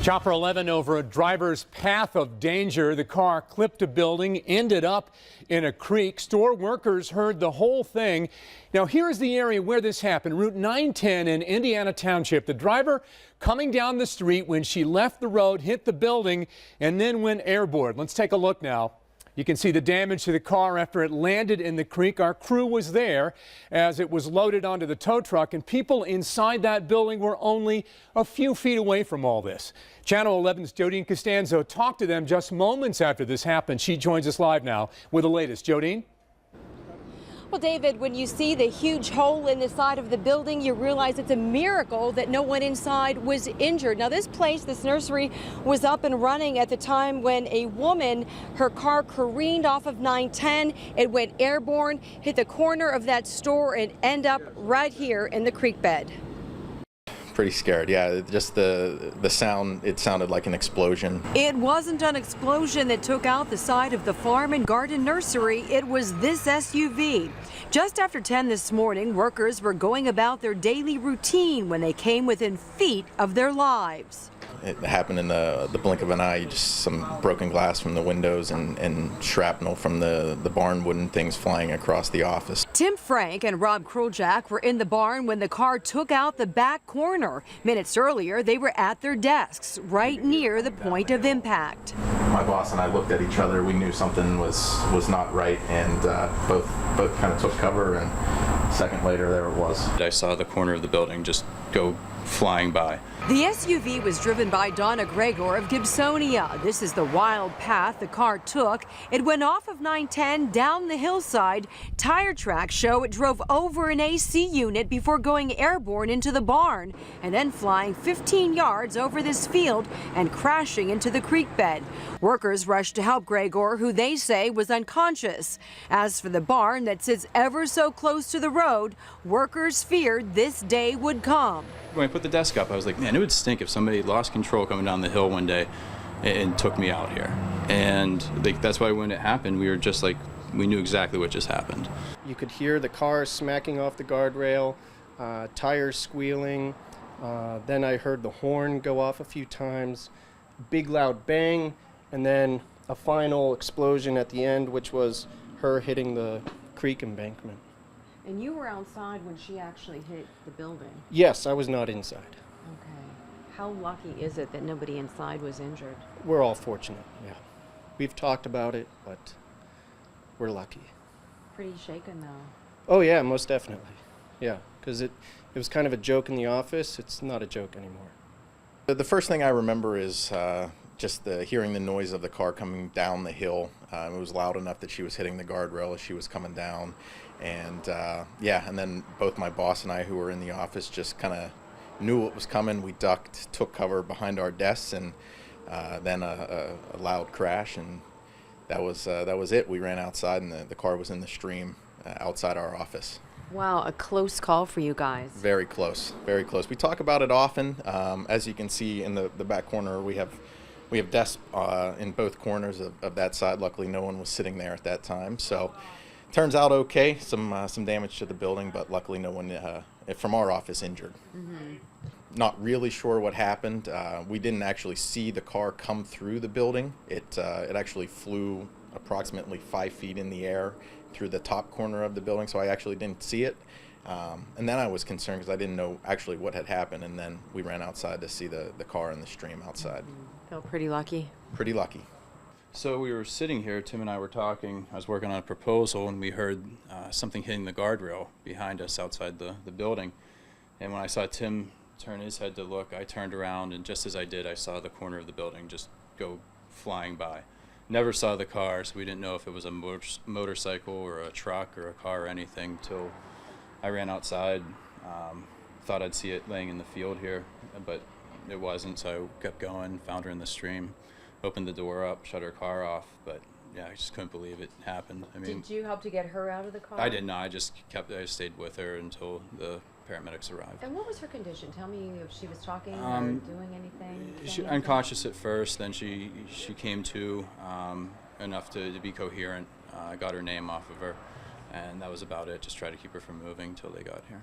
Chopper 11 over a driver's path of danger. The car clipped a building, ended up in a creek. Store workers heard the whole thing. Now here's the area where this happened. Route 910 in Indiana Township. The driver coming down the street when she left the road, hit the building, and then went airborne. Let's take a look now. You can see the damage to the car after it landed in the creek. Our crew was there as it was loaded onto the tow truck, and people inside that building were only a few feet away from all this. Channel 11's Jodine Costanzo talked to them just moments after this happened. She joins us live now with the latest. Jodine? Well, David, when you see the huge hole in the side of the building, you realize it's a miracle that no one inside was injured. Now, this place, this nursery, was up and running at the time when a woman, her car careened off of 910. It went airborne, hit the corner of that store, and end up right here in the creek bed. Pretty scared, yeah. Just the sound, it sounded like an explosion. It wasn't an explosion that took out the side of the farm and garden nursery. It was this SUV. Just after 10 this morning, workers were going about their daily routine when they came within feet of their lives. It happened in the blink of an eye. Just some broken glass from the windows and shrapnel from the barn wooden things flying across the office. Tim Frank and Rob Kruljak were in the barn when the car took out the back corner. Minutes earlier, they were at their desks, right near the point of impact. My boss and I looked at each other. We knew something was not right, and both kind of took cover, and a second later, there it was. I saw the corner of the building just go flying by. The SUV was driven by Donna Gregor of Gibsonia. This is the wild path the car took. It went off of 910 down the hillside. Tire tracks show it drove over an AC unit before going airborne into the barn and then flying 15 yards over this field and crashing into the creek bed. Workers rushed to help Gregor, who they say was unconscious. As for the barn that sits ever so close to the road, workers feared this day would come. When I put the desk up, I was like, man, it would stink if somebody lost control coming down the hill one day and took me out here. And that's why when it happened, we were just like, we knew exactly what just happened. You could hear the car smacking off the guardrail, tires squealing. Then I heard the horn go off a few times, big loud bang, and then a final explosion at the end, which was her hitting the creek embankment. And you were outside when she actually hit the building? Yes, I was not inside. Okay. How lucky is it that nobody inside was injured? We're all fortunate, yeah. We've talked about it, but we're lucky. Pretty shaken, though. Oh, yeah, most definitely. Yeah, because it was kind of a joke in the office. It's not a joke anymore. The first thing I remember is just hearing the noise of the car coming down the hill. It was loud enough that she was hitting the guardrail as she was coming down. And yeah, and then both my boss and I, who were in the office, just kind of knew what was coming. We ducked, took cover behind our desks, and then a loud crash, and that was it. We ran outside, and the car was in the stream outside our office. Wow, a close call for you guys. Very close, very close. We talk about it often. As you can see in the back corner, we have desks in both corners of that side. Luckily, no one was sitting there at that time. So. Turns out okay, some damage to the building, but luckily no one from our office injured. Mm-hmm. Not really sure what happened. We didn't actually see the car come through the building. It actually flew approximately 5 feet in the air through the top corner of the building, so I actually didn't see it. And then I was concerned because I didn't know actually what had happened, and then we ran outside to see the car in the stream outside. Mm-hmm. Felt pretty lucky. Pretty lucky. So we were sitting here, Tim and I were talking. I was working on a proposal, and we heard something hitting the guardrail behind us outside the building. And when I saw Tim turn his head to look, I turned around, and just as I did, I saw the corner of the building just go flying by. Never saw the car, so we didn't know if it was a motorcycle or a truck or a car or anything till I ran outside. Thought I'd see it laying in the field here, but it wasn't, so I kept going, found her in the stream. Opened the door up, shut her car off, but yeah, I just couldn't believe it happened. I mean, did you help to get her out of the car? I did not. I stayed with her until the paramedics arrived. And what was her condition? Tell me if she was talking or doing anything. She unconscious at first, then she came to enough to be coherent. I got her name off of her, and that was about it. Just tried to keep her from moving till they got here.